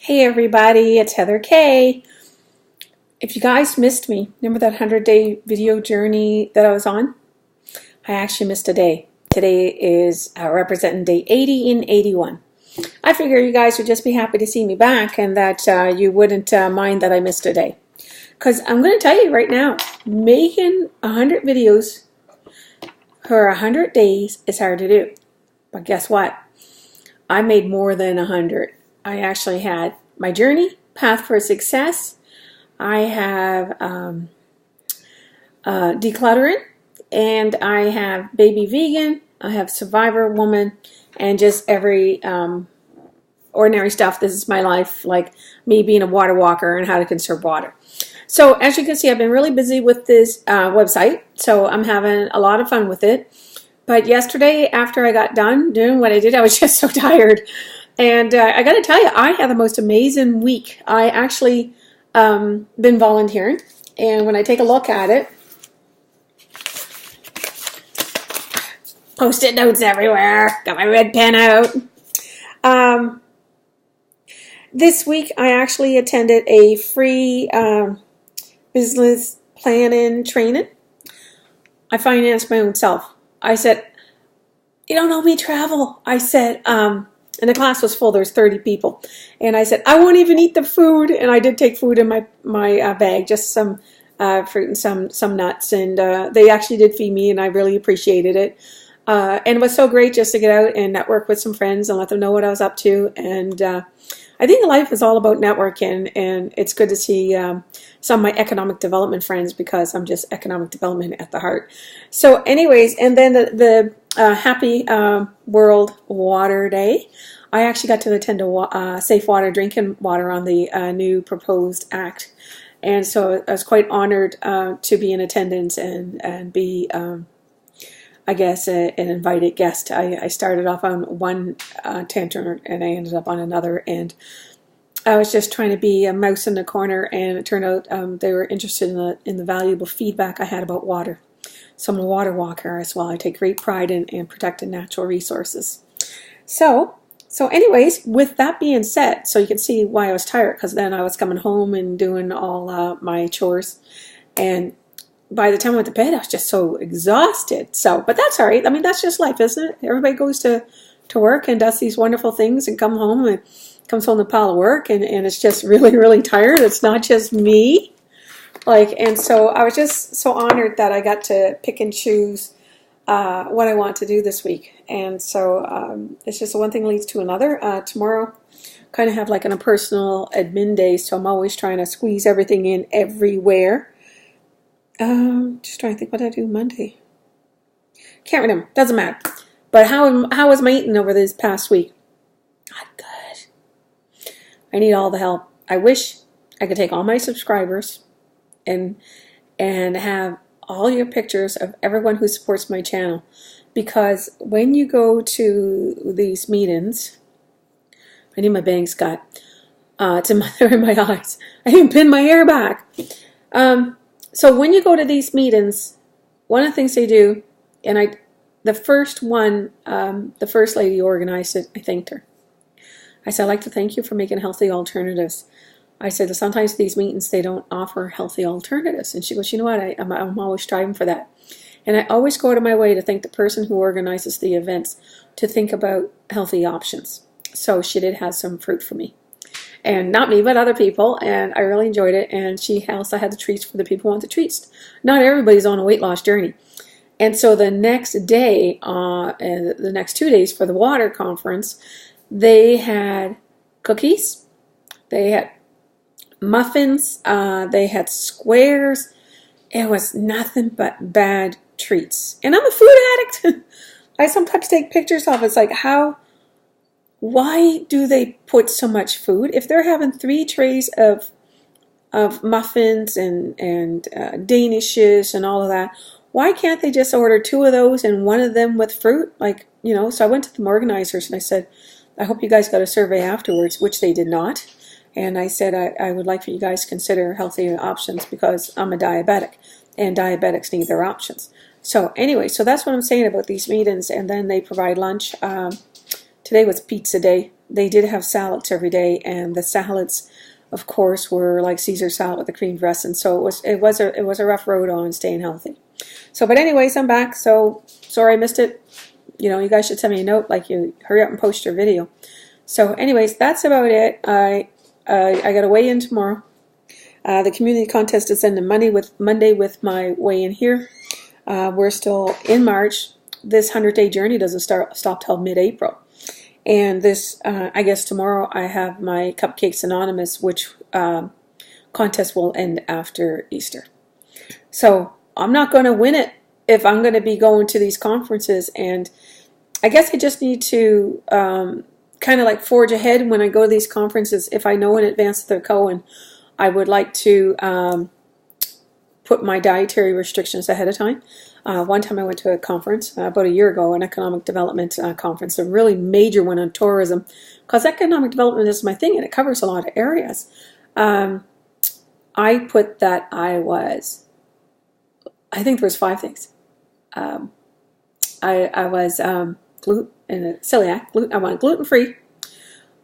Hey everybody, it's Heather K. If you guys missed me, remember that 100-day video journey that I was on? I actually missed a day. Today is representing day 80 and 81. I figure you guys would just be happy to see me back and that you wouldn't mind that I missed a day. Because I'm going to tell you right now, making 100 videos for 100 days is hard to do. But guess what? I made more than 100. I actually had my journey, path for success. I have decluttering, and I have baby vegan. I have survivor woman, and just every ordinary stuff. This is my life, like me being a water walker and how to conserve water. So as you can see, I've been really busy with this website, so I'm having a lot of fun with it. But yesterday, after I got done doing what I did, I was just so tired. And I got to tell you, I had the most amazing week. I actually been volunteering, and when I take a look at it, Post-it notes everywhere. Got my red pen out. This week, I actually attended a free business planning training. I financed my own self. I said, you don't owe me travel. I said, and the class was full. There's 30 people. And I said, I won't even eat the food. And I did take food in my bag, just some fruit and some nuts. And they actually did feed me, and I really appreciated it. And it was so great just to get out and network with some friends and let them know what I was up to. And I think life is all about networking, and it's good to see some of my economic development friends, because I'm just economic development at the heart. So anyways, and then the Happy World Water Day. I actually got to attend a safe water, drinking water on the new proposed act. And so I was quite honored to be in attendance and be, I guess, an invited guest. I started off on one tantrum, and I ended up on another. And I was just trying to be a mouse in the corner, and it turned out they were interested in the valuable feedback I had about water. So I'm a water walker as well. I take great pride in protecting natural resources. So anyways, with that being said, so you can see why I was tired, because then I was coming home and doing all my chores. And by the time I went to bed, I was just so exhausted. So, but that's all right. I mean, that's just life, isn't it? Everybody goes to work and does these wonderful things and comes home to a pile of work, and it's just really, really tired. It's not just me. And so I was just so honored that I got to pick and choose what I want to do this week. And so it's just one thing leads to another. Tomorrow, kind of have like a personal admin day, so I'm always trying to squeeze everything in everywhere. Just trying to think what I do Monday. Can't remember. Doesn't matter. But how was my eating over this past week? Not good. I need all the help. I wish I could take all my subscribers and have all your pictures of everyone who supports my channel, because when you go to these meetings, I need my bangs cut. It's in my eyes. I even pinned my hair back. So when you go to these meetings, one of the things they do, and the first one, the first lady organized it, I thanked her. I said, I'd like to thank you for making healthy alternatives. I said, sometimes these meetings, they don't offer healthy alternatives. And she goes, you know what, I'm always striving for that. And I always go out of my way to thank the person who organizes the events to think about healthy options. So she did have some fruit for me. And not me, but other people. And I really enjoyed it. And she also had the treats for the people who want the treats. Not everybody's on a weight loss journey. And so the next day, and the next 2 days for the water conference, they had cookies. They had muffins, they had squares. It was nothing but bad treats. And I'm a food addict. I sometimes take pictures of it. It's like, why do they put so much food? If they're having 3 trays of muffins and danishes and all of that, why can't they just order 2 of those and 1 of them with fruit? So I went to the organizers and I said, I hope you guys got a survey afterwards, which they did not. And I said, I would like for you guys to consider healthy options, because I'm a diabetic, and diabetics need their options. So anyway, so that's what I'm saying about these meetings. And then they provide lunch. Today was pizza day. they did have salads every day, and the salads, of course, were like Caesar salad with a cream dressing. So it was a rough road on staying healthy. So, but anyways, I'm back. So sorry I missed it. You know, you guys should send me a note, like, you hurry up and post your video. So anyways, that's about it. I got to weigh in tomorrow. The community contest is ending Monday with my weigh-in here. We're still in March. This 100-day journey doesn't stop till mid-April. And this, I guess tomorrow I have my Cupcakes Anonymous, which contest will end after Easter. So I'm not going to win it if I'm going to be going to these conferences. And I guess I just need to kind of like forge ahead when I go to these conferences. If I know in advance that they're going, I would like to put my dietary restrictions ahead of time. One time I went to a conference about a year ago, an economic development conference, a really major one on tourism, because economic development is my thing and it covers a lot of areas. I put that I think there was 5 things. I was celiac. I wanted gluten-free.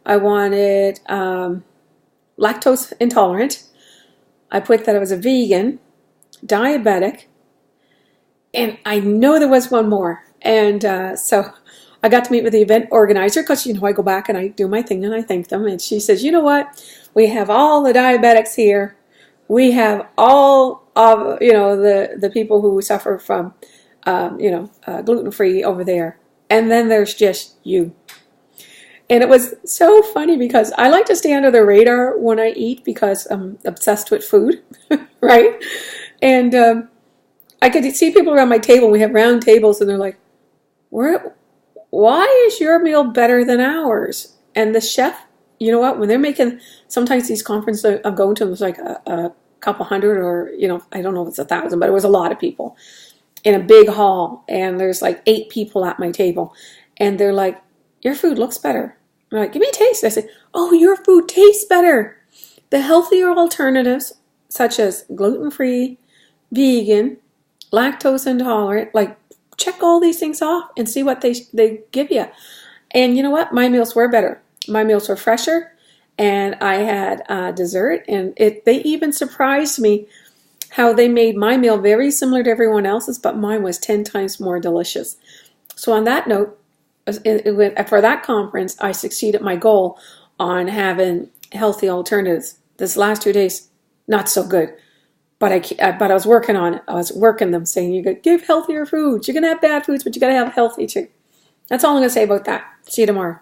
I wanted lactose intolerant. I put that I was a vegan, diabetic, and I know there was one more. And so I got to meet with the event organizer, because, you know, I go back and I do my thing and I thank them. And she says, you know what? We have all the diabetics here. We have all of, you know, the people who suffer from, gluten-free over there. And then there's just you. And it was so funny because I like to stay under the radar when I eat because I'm obsessed with food, right? And I could see people around my table. We have round tables, and they're like, why is your meal better than ours? And the chef, you know what, when they're making, sometimes these conferences I'm going to, it was like a couple hundred, or, you know, I don't know if it's 1,000, but it was a lot of people in a big hall. And there's like 8 people at my table. And they're like, your food looks better. I'm like, give me a taste. I said, oh, your food tastes better. The healthier alternatives, such as gluten-free, vegan, lactose intolerant, like, check all these things off and see what they give you. And you know what? My meals were better. My meals were fresher, and I had dessert, and they even surprised me how they made my meal very similar to everyone else's, but mine was 10 times more delicious. So on that note, for that conference, I succeeded my goal on having healthy alternatives. This last 2 days, not so good. But I was working on it. I was working them, saying, you got to give healthier foods. You're going to have bad foods, but you got to have healthy too. That's all I'm going to say about that. See you tomorrow.